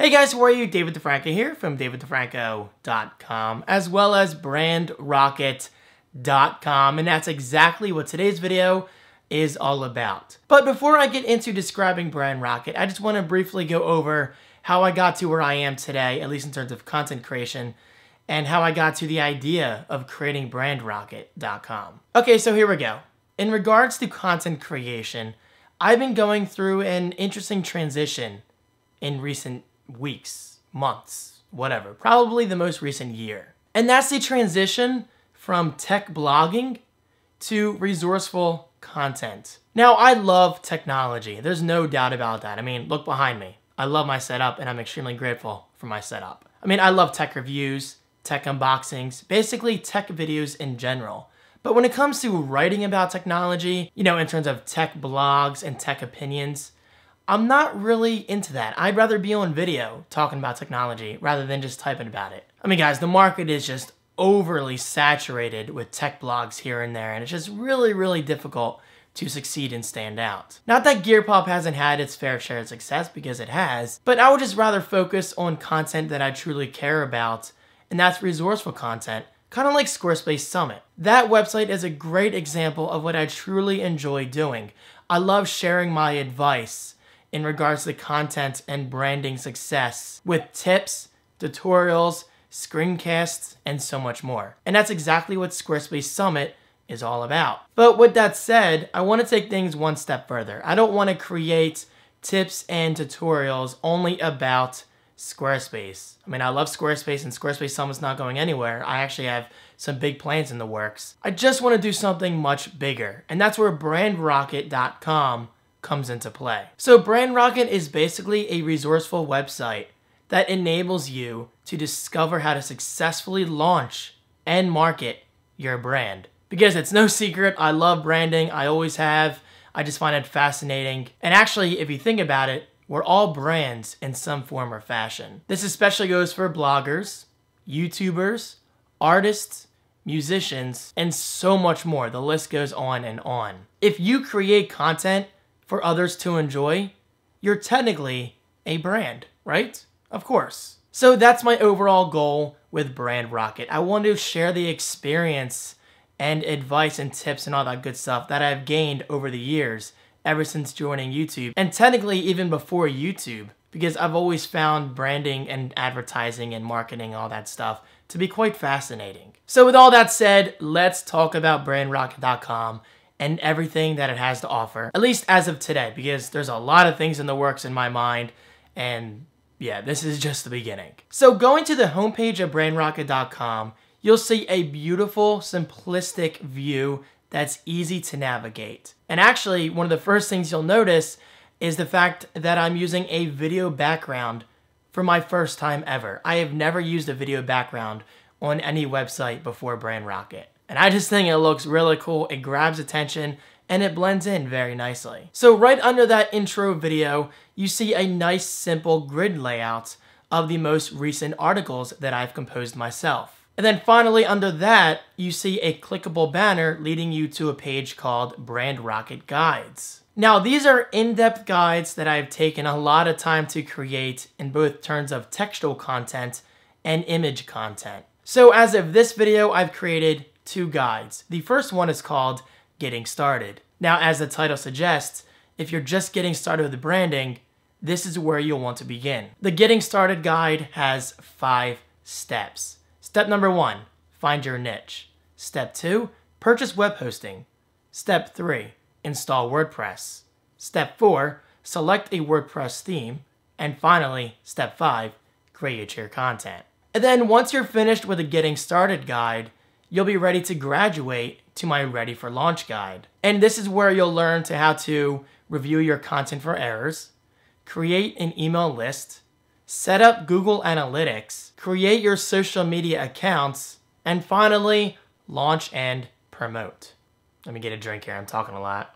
Hey guys, how are you? David DeFranco here from daviddefranco.com, as well as brandrocket.com, and that's exactly what today's video is all about. But before I get into describing Brand Rocket, I just want to briefly go over how I got to where I am today, at least in terms of content creation, and how I got to the idea of creating brandrocket.com. Okay, so here we go. In regards to content creation, I've been going through an interesting transition in recent weeks, months, whatever, probably the most recent year. And that's the transition from tech blogging to resourceful content. Now, I love technology. There's no doubt about that. I mean, look behind me. I love my setup and I'm extremely grateful for my setup. I mean, I love tech reviews, tech unboxings, basically tech videos in general. But when it comes to writing about technology, you know, in terms of tech blogs and tech opinions, I'm not really into that. I'd rather be on video talking about technology rather than just typing about it. I mean, guys, the market is just overly saturated with tech blogs here and there, and it's just really difficult to succeed and stand out. Not that GearPop hasn't had its fair share of success, because it has, but I would just rather focus on content that I truly care about, and that's resourceful content, kind of like Squarespace Summit. That website is a great example of what I truly enjoy doing. I love sharing my advice in regards to content and branding success with tips, tutorials, screencasts, and so much more. And that's exactly what Squarespace Summit is all about. But with that said, I want to take things one step further. I don't want to create tips and tutorials only about Squarespace. I mean, I love Squarespace, and Squarespace Summit's not going anywhere. I actually have some big plans in the works. I just want to do something much bigger, and that's where brandrocket.com comes into play. So Brand Rocket is basically a resourceful website that enables you to discover how to successfully launch and market your brand. Because it's no secret, I love branding, I always have. I just find it fascinating. And actually, if you think about it, we're all brands in some form or fashion. This especially goes for bloggers, YouTubers, artists, musicians, and so much more. The list goes on and on. If you create content for others to enjoy, you're technically a brand, right? Of course. So that's my overall goal with Brand Rocket. I want to share the experience and advice and tips and all that good stuff that I've gained over the years ever since joining YouTube, and technically even before YouTube, because I've always found branding and advertising and marketing, all that stuff, to be quite fascinating. So with all that said, let's talk about brandrocket.com and everything that it has to offer, at least as of today, because there's a lot of things in the works in my mind, and yeah, this is just the beginning. So going to the homepage of brandrocket.com, you'll see a beautiful, simplistic view that's easy to navigate. And actually, one of the first things you'll notice is the fact that I'm using a video background for my first time ever. I have never used a video background on any website before Brand Rocket. And I just think it looks really cool, it grabs attention, and it blends in very nicely. So right under that intro video, you see a nice simple grid layout of the most recent articles that I've composed myself. And then finally under that, you see a clickable banner leading you to a page called Brand Rocket Guides. Now these are in-depth guides that I've taken a lot of time to create in both terms of textual content and image content. So as of this video, I've created two guides. The first one is called Getting Started. Now, as the title suggests, if you're just getting started with the branding, this is where you'll want to begin. The Getting Started guide has 5 steps. Step number 1, find your niche. Step 2, purchase web hosting. Step 3, install WordPress. Step 4, select a WordPress theme. And finally, step 5, create your content. And then once you're finished with the Getting Started guide, you'll be ready to graduate to my Ready for Launch guide. And this is where you'll learn how to review your content for errors, create an email list, set up Google Analytics, create your social media accounts, and finally, launch and promote. Let me get a drink here, I'm talking a lot.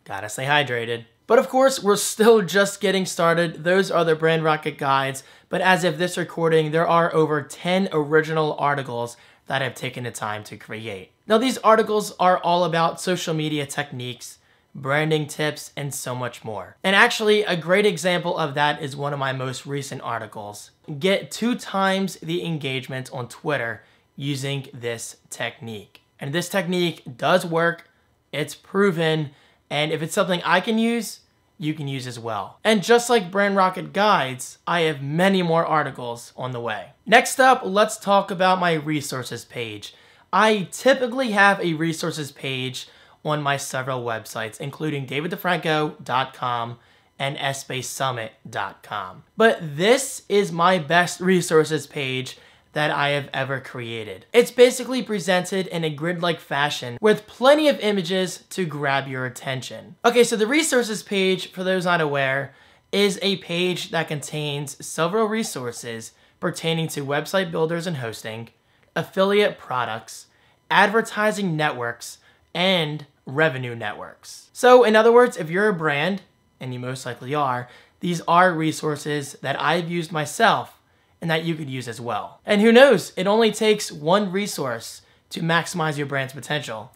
Gotta stay hydrated. But of course, we're still just getting started. Those are the Brand Rocket guides. But as of this recording, there are over 10 original articles that I've taken the time to create. Now, these articles are all about social media techniques, branding tips, and so much more. And actually, a great example of that is one of my most recent articles. Get 2 times the engagement on Twitter using this technique. And this technique does work, it's proven, and if it's something I can use, you can use as well. And just like Brand Rocket guides, I have many more articles on the way. Next up, let's talk about my resources page. I typically have a resources page on my several websites, including daviddefranco.com and sbasesummit.com. But this is my best resources page that I have ever created. It's basically presented in a grid-like fashion with plenty of images to grab your attention. Okay, so the resources page, for those not aware, is a page that contains several resources pertaining to website builders and hosting, affiliate products, advertising networks, and revenue networks. So in other words, if you're a brand, and you most likely are, these are resources that I've used myself and that you could use as well. And who knows, it only takes one resource to maximize your brand's potential.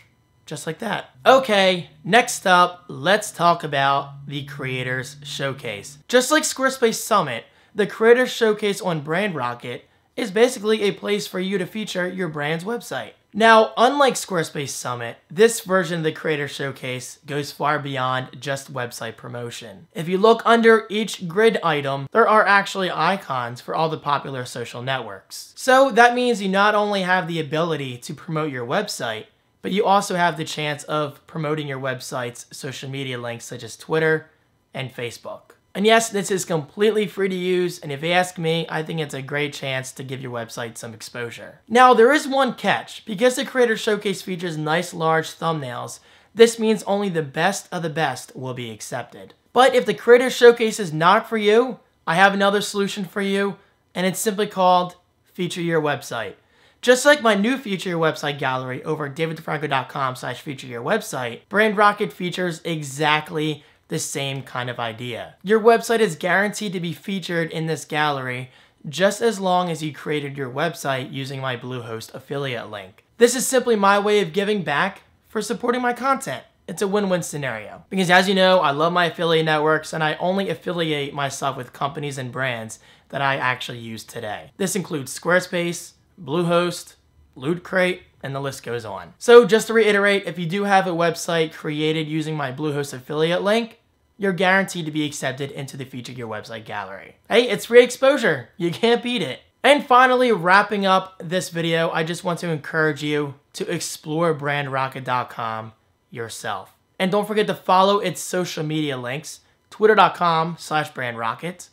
Just like that. Okay, next up, let's talk about the Creators Showcase. Just like Squarespace Summit, the Creators Showcase on Brand Rocket is basically a place for you to feature your brand's website. Now, unlike Squarespace Summit, this version of the Creator Showcase goes far beyond just website promotion. If you look under each grid item, there are actually icons for all the popular social networks. So that means you not only have the ability to promote your website, but you also have the chance of promoting your website's social media links such as Twitter and Facebook. And yes, this is completely free to use, and if you ask me, I think it's a great chance to give your website some exposure. Now, there is one catch. Because the Creator Showcase features nice large thumbnails, this means only the best of the best will be accepted. But if the Creator Showcase is not for you, I have another solution for you, and it's simply called Feature Your Website. Just like my new Feature Your Website gallery over at daviddefranco.com/featureyourwebsite, Brand Rocket features exactly the same kind of idea. Your website is guaranteed to be featured in this gallery just as long as you created your website using my Bluehost affiliate link. This is simply my way of giving back for supporting my content. It's a win-win scenario. Because as you know, I love my affiliate networks and I only affiliate myself with companies and brands that I actually use today. This includes Squarespace, Bluehost, Loot Crate, and the list goes on. So just to reiterate, if you do have a website created using my Bluehost affiliate link, you're guaranteed to be accepted into the Feature Your Website gallery. Hey, it's free exposure. You can't beat it. And finally, wrapping up this video, I just want to encourage you to explore brandrocket.com yourself. And don't forget to follow its social media links, twitter.com/brandrocket,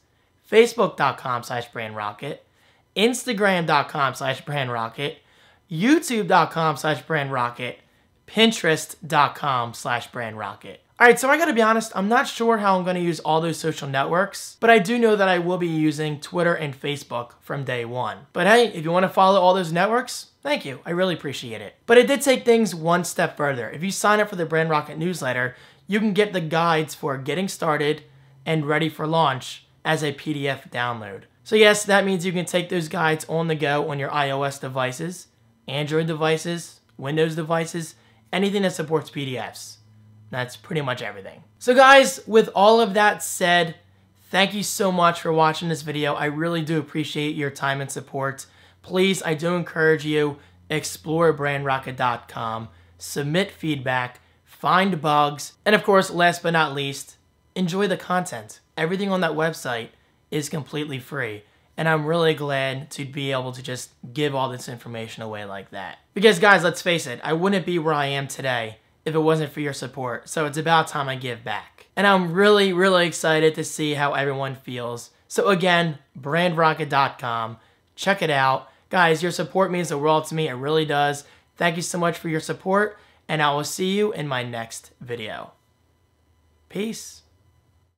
facebook.com/brandrocket, instagram.com/brandrocket, youtube.com/brandrocket, pinterest.com/brandrocket. Alright, so I gotta be honest, I'm not sure how I'm gonna use all those social networks, but I do know that I will be using Twitter and Facebook from day one. But hey, if you wanna follow all those networks, thank you, I really appreciate it. But I did take things one step further. If you sign up for the Brand Rocket newsletter, you can get the guides for getting started and ready for launch as a PDF download. So yes, that means you can take those guides on the go on your iOS devices, Android devices, Windows devices, anything that supports PDFs. That's pretty much everything. So guys, with all of that said, thank you so much for watching this video. I really do appreciate your time and support. Please, I do encourage you, explore brandrocket.com, submit feedback, find bugs, and of course, last but not least, enjoy the content. Everything on that website is completely free. And I'm really glad to be able to just give all this information away like that. Because guys, let's face it, I wouldn't be where I am today if it wasn't for your support. So it's about time I give back. And I'm really, really excited to see how everyone feels. So again, brandrocket.com, check it out. Guys, your support means the world to me, it really does. Thank you so much for your support, and I will see you in my next video. Peace.